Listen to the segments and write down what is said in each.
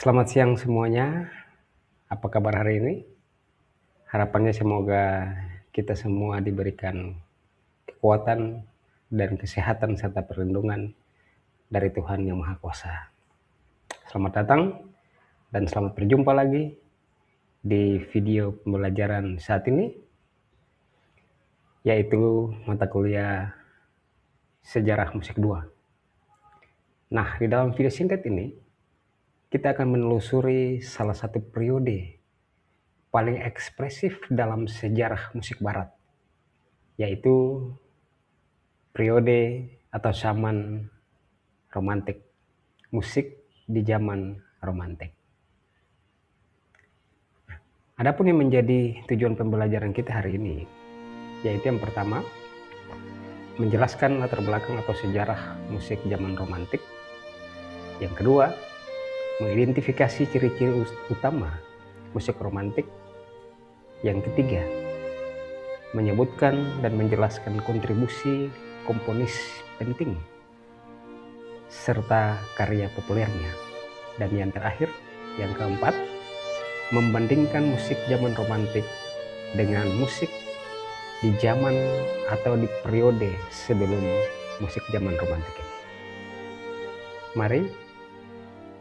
Selamat siang semuanya. Apa kabar hari ini? Harapannya semoga kita semua diberikan kekuatan dan kesehatan serta perlindungan dari Tuhan Yang Maha Kuasa. Selamat datang dan selamat berjumpa lagi di video pembelajaran saat ini, yaitu mata kuliah Sejarah Musik 2. Nah, di dalam video singkat ini, kita akan menelusuri salah satu periode paling ekspresif dalam sejarah musik barat, yaitu periode atau zaman romantik, musik di zaman romantik. Adapun yang menjadi tujuan pembelajaran kita hari ini, yaitu yang pertama, menjelaskan latar belakang atau sejarah musik zaman romantik. Yang kedua, mengidentifikasi ciri-ciri utama musik romantik. Yang ketiga, menyebutkan dan menjelaskan kontribusi komponis penting serta karya populernya. Dan yang terakhir, yang keempat, membandingkan musik zaman romantik dengan musik di zaman atau di periode sebelum musik zaman romantik ini. Mari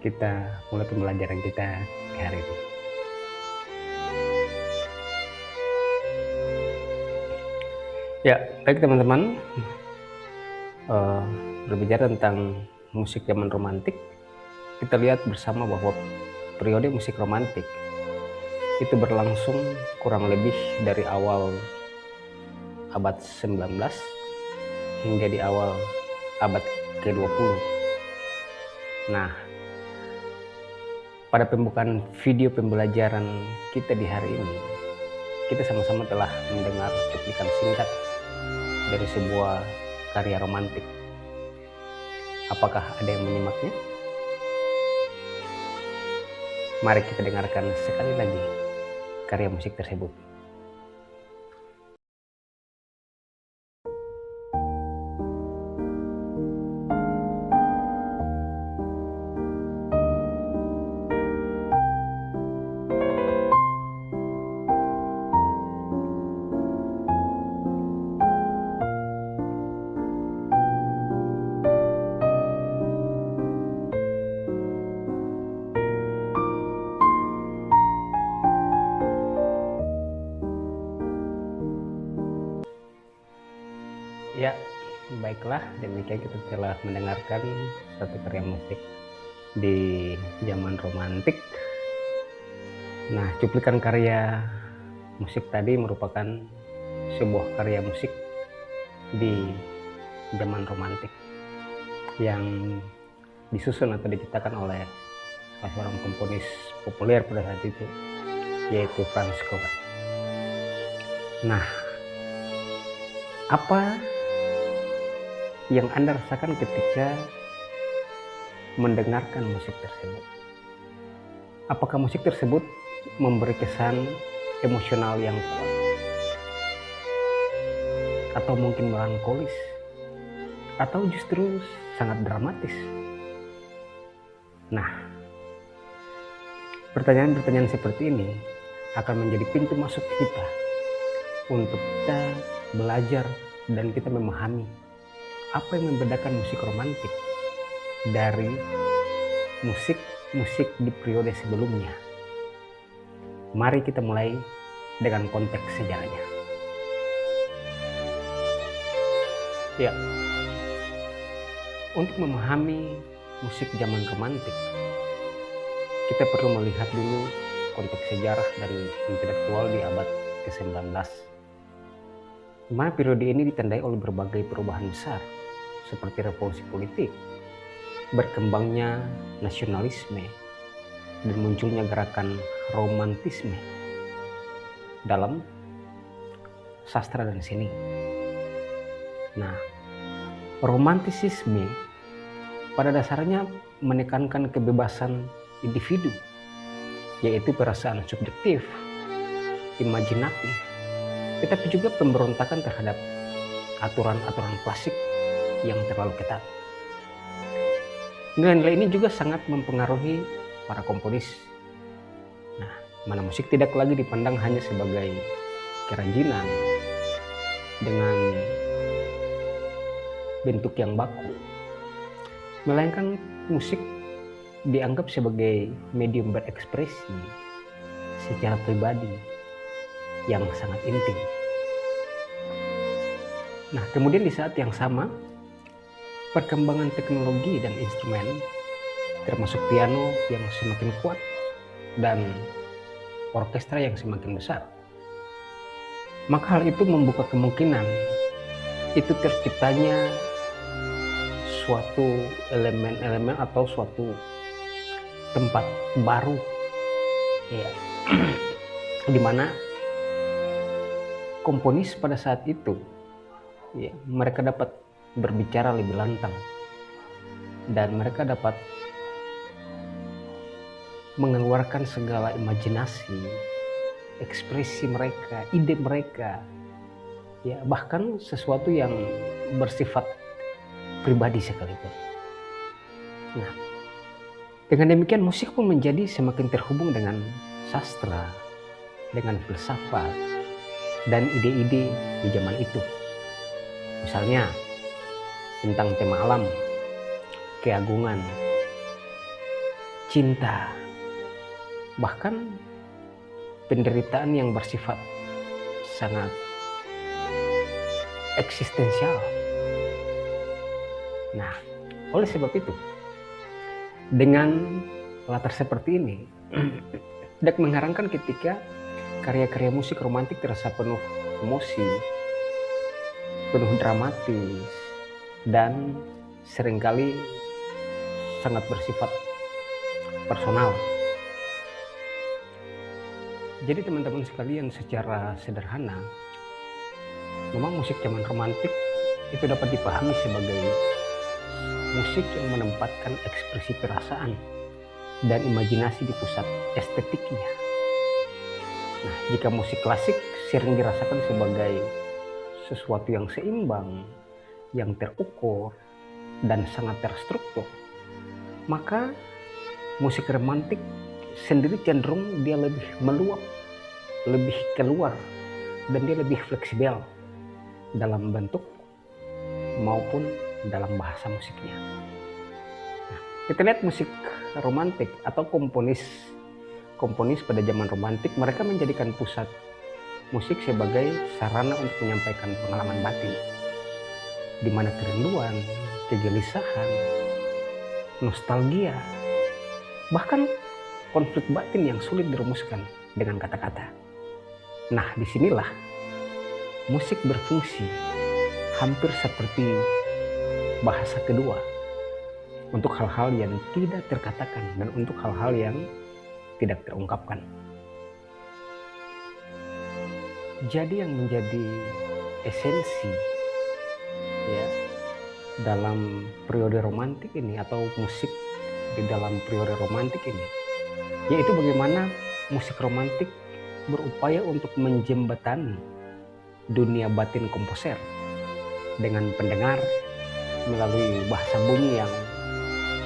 kita mulai pembelajaran kita hari ini. Ya, baik teman-teman, berbicara tentang musik zaman romantik, kita lihat bersama bahwa periode musik romantik itu berlangsung kurang lebih dari awal abad 19 hingga di awal abad ke-20. Nah, pada pembukaan video pembelajaran kita di hari ini, kita sama-sama telah mendengar cuplikan singkat dari sebuah karya romantik. Apakah ada yang menyimaknya? Mari kita dengarkan sekali lagi karya musik tersebut. Ya, baiklah, demikian kita telah mendengarkan satu karya musik di zaman romantik. Nah, cuplikan karya musik tadi merupakan sebuah karya musik di zaman romantik yang disusun atau diciptakan oleh salah seorang komponis populer pada saat itu, yaitu Franz Schubert. Nah, apa yang Anda rasakan ketika mendengarkan musik tersebut? Apakah musik tersebut memberi kesan emosional yang kuat? Atau mungkin melankolis? Atau justru sangat dramatis? Nah, pertanyaan-pertanyaan seperti ini akan menjadi pintu masuk kita untuk kita belajar dan kita memahami apa yang membedakan musik romantik dari musik di periode sebelumnya. Mari kita mulai dengan konteks sejarahnya. Ya, untuk memahami musik zaman romantik, kita perlu melihat dulu konteks sejarah dan intelektual di abad ke-19. Di mana periode ini ditandai oleh berbagai perubahan besar, seperti revolusi politik, berkembangnya nasionalisme, dan munculnya gerakan romantisme dalam sastra dan seni. Nah, romantisisme pada dasarnya menekankan kebebasan individu, yaitu perasaan subjektif, imajinatif, tetapi juga pemberontakan terhadap aturan-aturan klasik yang terlalu ketat. Nilai-nilai ini juga sangat mempengaruhi para komponis. Nah, mana musik tidak lagi dipandang hanya sebagai kerajinan dengan bentuk yang baku, melainkan musik dianggap sebagai medium berekspresi secara pribadi yang sangat intim. Nah, kemudian di saat yang sama, perkembangan teknologi dan instrumen, termasuk piano yang semakin kuat dan orkestra yang semakin besar, maka hal itu membuka kemungkinan itu terciptanya suatu elemen-elemen atau suatu tempat baru, ya, di mana komponis pada saat itu, ya, mereka dapat berbicara lebih lantang dan mereka dapat mengeluarkan segala imajinasi, ekspresi mereka, ide mereka, ya, bahkan sesuatu yang bersifat pribadi sekalipun. Nah, dengan demikian musik pun menjadi semakin terhubung dengan sastra, dengan filsafat, dan ide-ide di zaman itu. Misalnya tentang tema alam, keagungan, cinta, bahkan penderitaan yang bersifat sangat eksistensial. Nah, oleh sebab itu, dengan latar seperti ini, tidak mengherankan ketika karya-karya musik romantik terasa penuh emosi, penuh dramatis, dan seringkali sangat bersifat personal. Jadi teman-teman sekalian, secara sederhana, memang musik zaman romantik itu dapat dipahami sebagai musik yang menempatkan ekspresi perasaan dan imajinasi di pusat estetiknya. Nah, jika musik klasik sering dirasakan sebagai sesuatu yang seimbang, yang terukur, dan sangat terstruktur, maka musik romantik sendiri cenderung dia lebih meluap, lebih keluar, dan dia lebih fleksibel dalam bentuk maupun dalam bahasa musiknya. Nah, kita lihat musik romantik atau komponis pada zaman romantik, mereka menjadikan pusat musik sebagai sarana untuk menyampaikan pengalaman batin, di mana kerinduan, kegelisahan, nostalgia, bahkan konflik batin yang sulit dirumuskan dengan kata-kata. Nah, disinilah musik berfungsi hampir seperti bahasa kedua untuk hal-hal yang tidak terkatakan dan untuk hal-hal yang tidak terungkapkan. Jadi yang menjadi esensi, ya, dalam periode romantik ini atau musik di dalam periode romantik ini, yaitu bagaimana musik romantik berupaya untuk menjembatani dunia batin komposer dengan pendengar melalui bahasa bunyi yang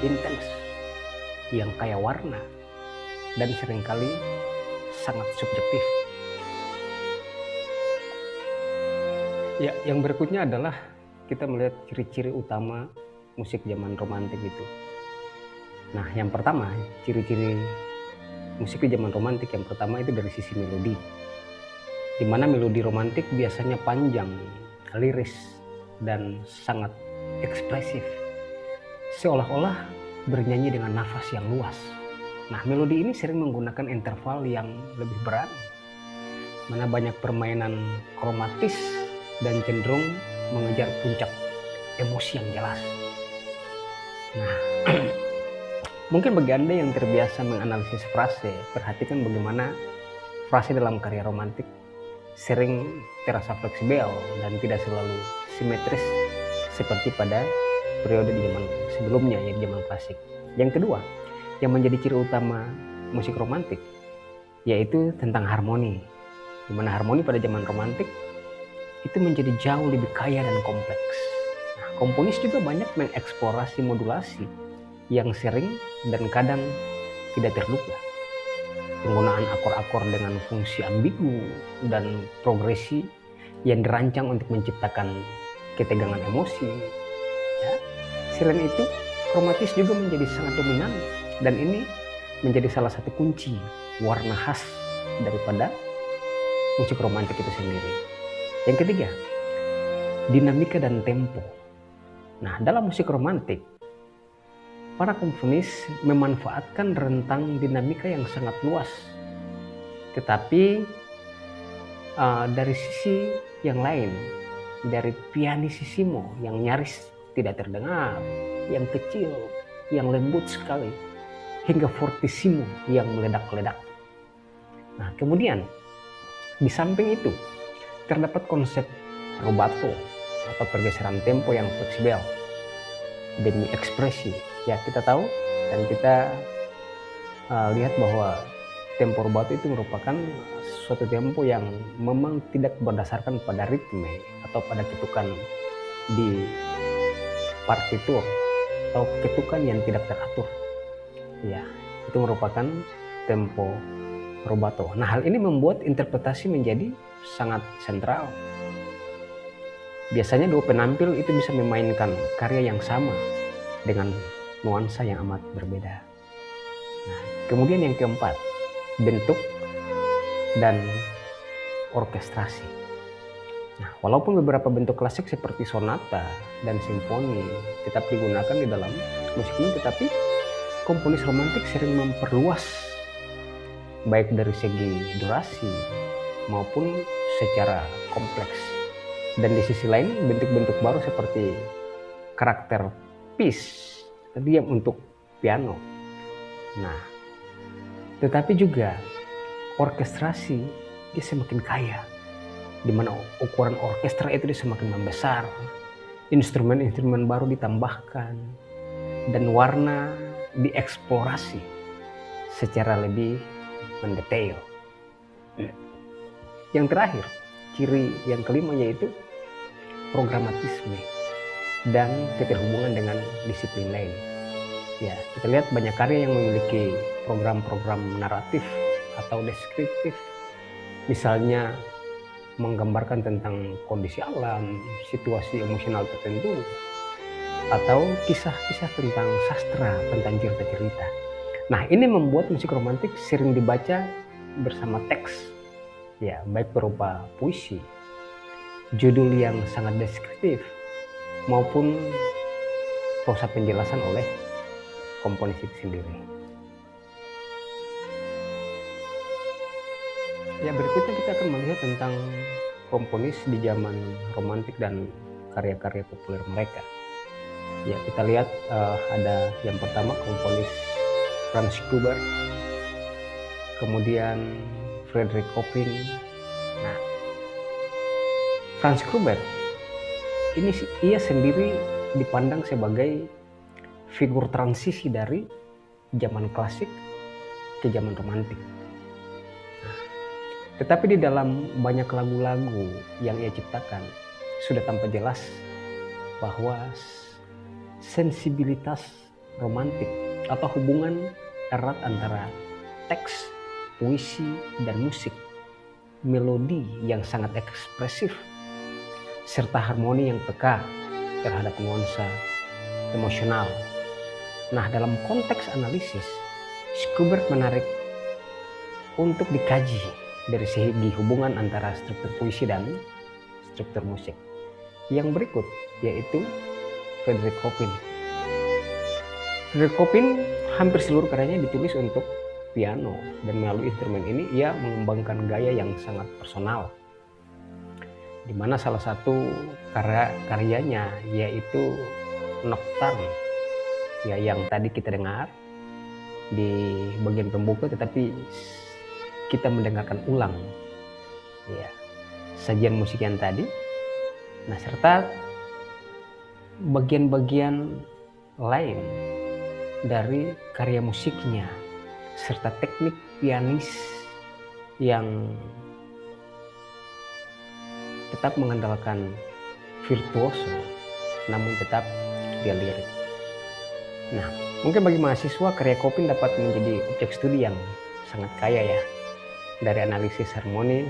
intens, yang kaya warna, dan seringkali sangat subjektif. Ya, yang berikutnya adalah kita melihat ciri-ciri utama musik zaman romantik itu. Nah, yang pertama, ciri-ciri musik di zaman romantik yang pertama itu dari sisi melodi, di mana melodi romantik biasanya panjang, liris, dan sangat ekspresif, seolah-olah bernyanyi dengan nafas yang luas. Nah, melodi ini sering menggunakan interval yang lebih berat, mana banyak permainan kromatis dan cenderung mengejar puncak emosi yang jelas. Nah, mungkin bagi Anda yang terbiasa menganalisis frase, perhatikan bagaimana frase dalam karya romantik sering terasa fleksibel dan tidak selalu simetris seperti pada periode di zaman sebelumnya, ya, di zaman klasik. Yang kedua, yang menjadi ciri utama musik romantik yaitu tentang harmoni, di mana harmoni pada zaman romantik itu menjadi jauh lebih kaya dan kompleks. Nah, komponis juga banyak mengeksplorasi modulasi yang sering dan kadang tidak terduga. Penggunaan akor-akor dengan fungsi ambigu dan progresi yang dirancang untuk menciptakan ketegangan emosi. Ya. Selain itu, kromatis juga menjadi sangat dominan, dan ini menjadi salah satu kunci warna khas daripada musik romantik itu sendiri. Yang ketiga, dinamika dan tempo. Nah, dalam musik romantik, para komponis memanfaatkan rentang dinamika yang sangat luas. Tetapi dari sisi yang lain, dari pianissimo yang nyaris tidak terdengar, yang kecil, yang lembut sekali, hingga fortissimo yang meledak-ledak. Nah, kemudian di samping itu terdapat konsep rubato atau pergeseran tempo yang fleksibel demi ekspresi. Ya, kita tahu dan kita lihat bahwa tempo rubato itu merupakan suatu tempo yang memang tidak berdasarkan pada ritme atau pada ketukan di partitur atau ketukan yang tidak teratur. Ya, itu merupakan tempo rubato. Nah, hal ini membuat interpretasi menjadi sangat sentral. Biasanya dua penampil itu bisa memainkan karya yang sama dengan nuansa yang amat berbeda. Nah, kemudian yang keempat, bentuk dan orkestrasi. Nah, walaupun beberapa bentuk klasik seperti sonata dan simfoni tetap digunakan di dalam musik ini, tetapi komponis romantik sering memperluas baik dari segi durasi maupun secara kompleks. Dan di sisi lain, bentuk-bentuk baru seperti karakter piece tadi yang untuk piano. Nah, tetapi juga orkestrasi dia semakin kaya, di mana ukuran orkestra itu dia semakin membesar, instrumen-instrumen baru ditambahkan, dan warna dieksplorasi secara lebih mendetail. Yang terakhir, ciri yang kelima yaitu programatisme dan keterhubungan dengan disiplin lain. Ya, kita lihat banyak karya yang memiliki program-program naratif atau deskriptif, misalnya menggambarkan tentang kondisi alam, situasi emosional tertentu, atau kisah-kisah tentang sastra, tentang cerita-cerita. Nah, ini membuat musik romantik sering dibaca bersama teks, ya, baik berupa puisi, judul yang sangat deskriptif, maupun prosa penjelasan oleh komponis itu sendiri. Ya, berikutnya kita akan melihat tentang komponis di zaman romantik dan karya-karya populer mereka. Ya, kita lihat ada yang pertama komponis Franz Schubert, kemudian Frederick Chopin. Nah, Franz Schubert ini ia sendiri dipandang sebagai figur transisi dari zaman klasik ke zaman romantik. Nah, tetapi di dalam banyak lagu-lagu yang ia ciptakan sudah tampak jelas bahwa sensibilitas romantik atau hubungan erat antara teks, puisi, dan musik, melodi yang sangat ekspresif, serta harmoni yang peka terhadap nuansa emosional. Nah, dalam konteks analisis, Schubert menarik untuk dikaji dari segi hubungan antara struktur puisi dan struktur musik. Yang berikut yaitu Frederick Chopin. Frederick Chopin hampir seluruh karyanya ditulis untuk piano, dan melalui instrumen ini ia mengembangkan gaya yang sangat personal, di mana salah satu karyanya yaitu Nocturne, ya, yang tadi kita dengar di bagian pembuka, tetapi kita mendengarkan ulang, ya, sajian musik yang tadi. Nah, serta bagian-bagian lain dari karya musiknya, serta teknik pianis yang tetap mengandalkan virtuoso namun tetap dia lirik. Nah, Mungkin bagi mahasiswa, karya Kopin dapat menjadi objek studi yang sangat kaya ya, dari analisis harmoni,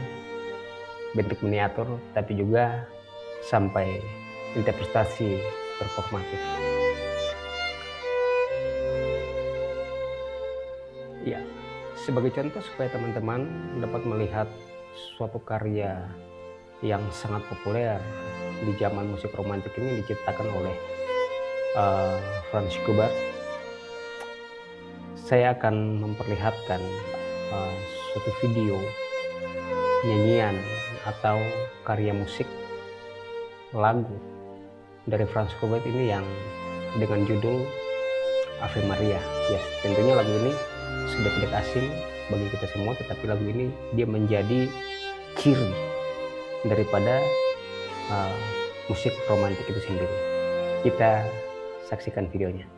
bentuk miniatur, tapi juga sampai interpretasi performatif. Ya, sebagai contoh supaya teman-teman dapat melihat suatu karya yang sangat populer di zaman musik romantik ini diciptakan oleh Franz Schubert. Saya akan memperlihatkan suatu video nyanyian atau karya musik lagu dari Franz Schubert ini yang dengan judul Ave Maria. Yes, tentunya lagu ini sudah tidak asing bagi kita semua, tetapi lagu ini dia menjadi ciri daripada musik romantik itu sendiri. Kita saksikan videonya.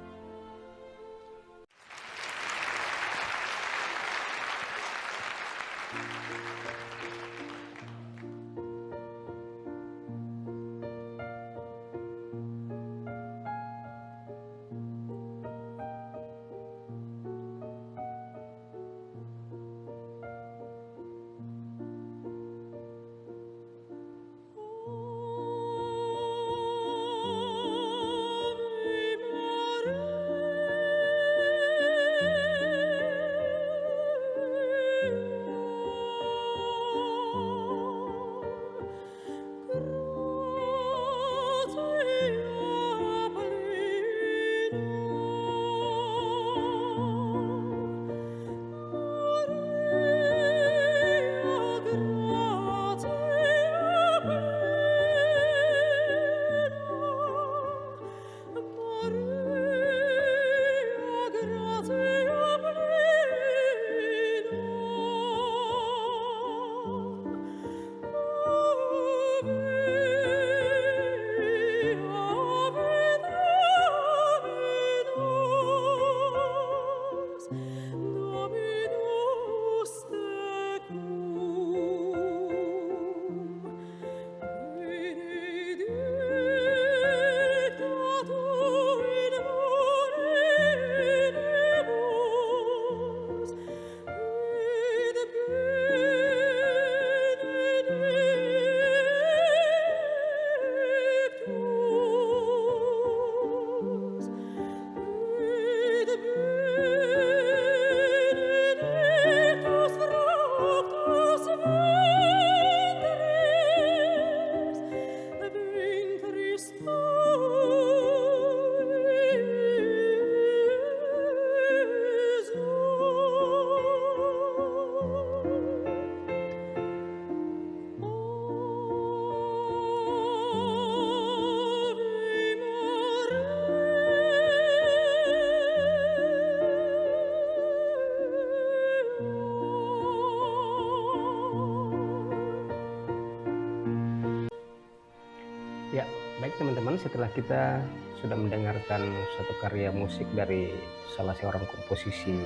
Ya, baik teman-teman, setelah kita sudah mendengarkan suatu karya musik dari salah seorang komposisi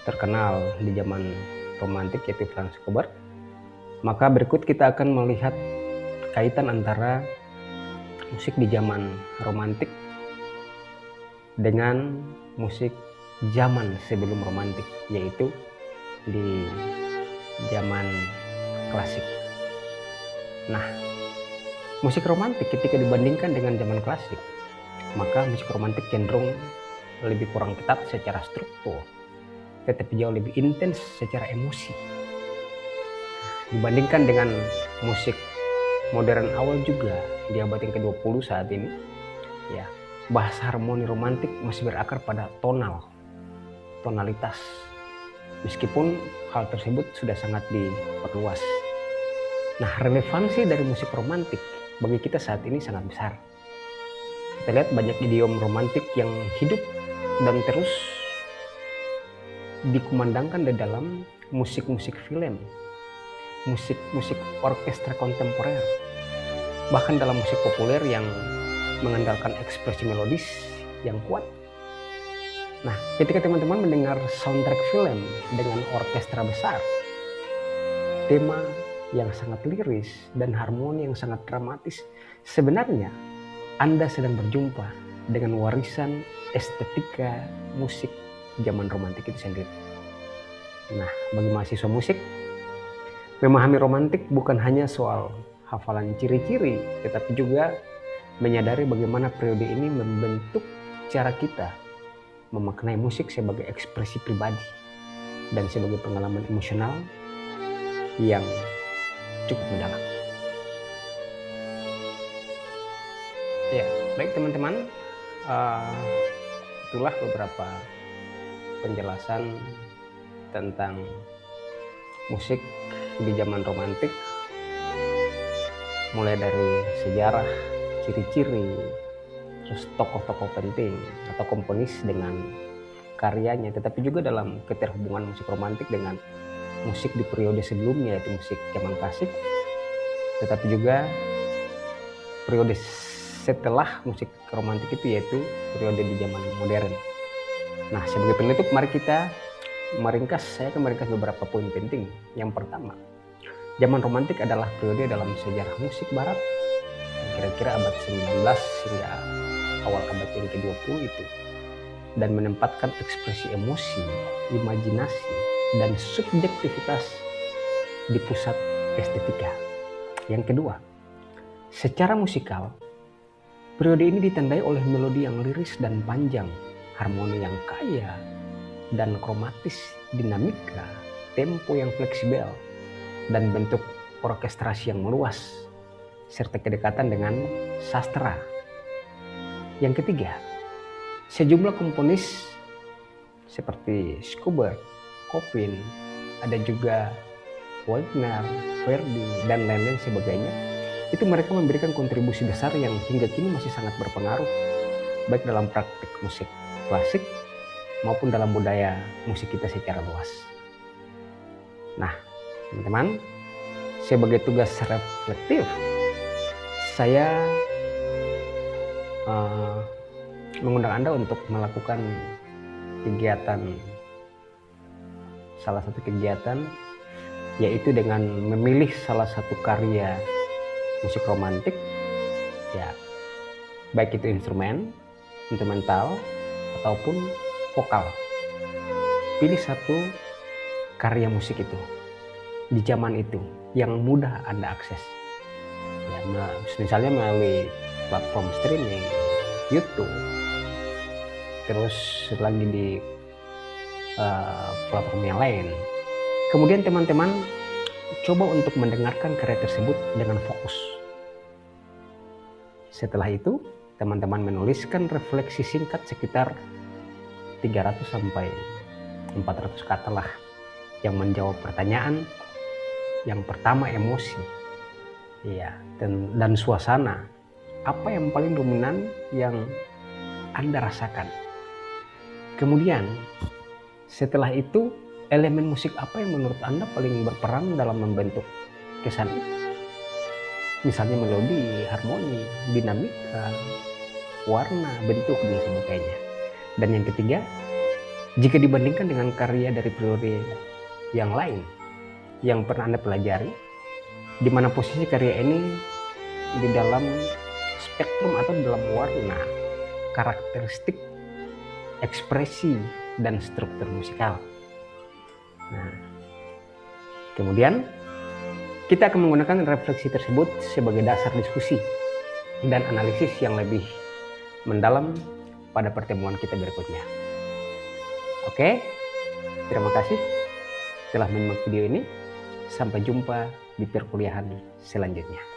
terkenal di zaman romantik yaitu Franz Schubert, maka berikut kita akan melihat kaitan antara musik di zaman romantik dengan musik zaman sebelum romantik, yaitu di zaman klasik. Nah, musik romantik ketika dibandingkan dengan zaman klasik, maka musik romantik cenderung lebih kurang ketat secara struktur, tetapi jauh lebih intens secara emosi. Dibandingkan dengan musik modern awal juga di abad yang ke-20 saat ini, ya, bahasa harmoni romantik masih berakar pada tonalitas. Meskipun hal tersebut sudah sangat diperluas. Nah, relevansi dari musik romantik bagi kita saat ini sangat besar. Kita lihat banyak idiom romantik yang hidup dan terus dikumandangkan di dalam musik-musik film, musik-musik orkestra kontemporer, bahkan dalam musik populer yang mengandalkan ekspresi melodis yang kuat. Nah, ketika teman-teman mendengar soundtrack film dengan orkestra besar, tema yang sangat liris dan harmoni yang sangat dramatis, sebenarnya Anda sedang berjumpa dengan warisan estetika musik zaman romantik itu sendiri. Nah, bagi mahasiswa musik, memahami romantik bukan hanya soal hafalan ciri-ciri, tetapi juga menyadari bagaimana periode ini membentuk cara kita memaknai musik sebagai ekspresi pribadi dan sebagai pengalaman emosional yang cukup mendalam. Ya, baik teman-teman, itulah beberapa penjelasan tentang musik di zaman romantik, mulai dari sejarah, ciri-ciri, terus tokoh-tokoh penting atau komponis dengan karyanya, tetapi juga dalam keterhubungan musik romantik dengan musik di periode sebelumnya, yaitu musik zaman klasik, tetapi juga periode setelah musik romantik itu, yaitu periode di zaman modern. Nah, sebagai penutup, mari kita saya akan meringkas beberapa poin penting. Yang pertama, zaman romantik adalah periode dalam sejarah musik barat, kira-kira abad 19 hingga awal abad yang ke-20 itu, dan menempatkan ekspresi emosi, imajinasi, dan subjektivitas di pusat estetika. Yang kedua, secara musikal, periode ini ditandai oleh melodi yang liris dan panjang, harmoni yang kaya dan kromatis, dinamika, tempo yang fleksibel, dan bentuk orkestrasi yang meluas, serta kedekatan dengan sastra. Yang ketiga, sejumlah komponis seperti Schubert, Chopin, ada juga Wagner, Verdi, dan lain-lain sebagainya, itu mereka memberikan kontribusi besar yang hingga kini masih sangat berpengaruh, baik dalam praktik musik klasik maupun dalam budaya musik kita secara luas. Nah, teman-teman, sebagai tugas reflektif, saya mengundang Anda untuk melakukan salah satu kegiatan, yaitu dengan memilih salah satu karya musik romantik, ya, baik itu instrumental ataupun vokal. Pilih satu karya musik itu di zaman itu yang mudah Anda akses, ya, misalnya melalui platform streaming, YouTube, terus lagi di platform yang lain. Kemudian teman-teman coba untuk mendengarkan karya tersebut dengan fokus. Setelah itu, teman-teman menuliskan refleksi singkat sekitar 300 sampai 400 kata lah, yang menjawab pertanyaan. Yang pertama, emosi, ya, dan suasana. Apa yang paling dominan yang Anda rasakan? Kemudian setelah itu, elemen musik apa yang menurut Anda paling berperan dalam membentuk kesan itu? Misalnya melodi, harmoni, dinamika, warna, bentuk, dan sebagainya. Dan yang ketiga, jika dibandingkan dengan karya dari periode yang lain yang pernah Anda pelajari, di mana posisi karya ini di dalam spektrum atau dalam warna, karakteristik, ekspresi, dan struktur musikal. Nah, kemudian kita akan menggunakan refleksi tersebut sebagai dasar diskusi dan analisis yang lebih mendalam pada pertemuan kita berikutnya. Oke, terima kasih telah menyimak video ini. Sampai jumpa di perkuliahan selanjutnya.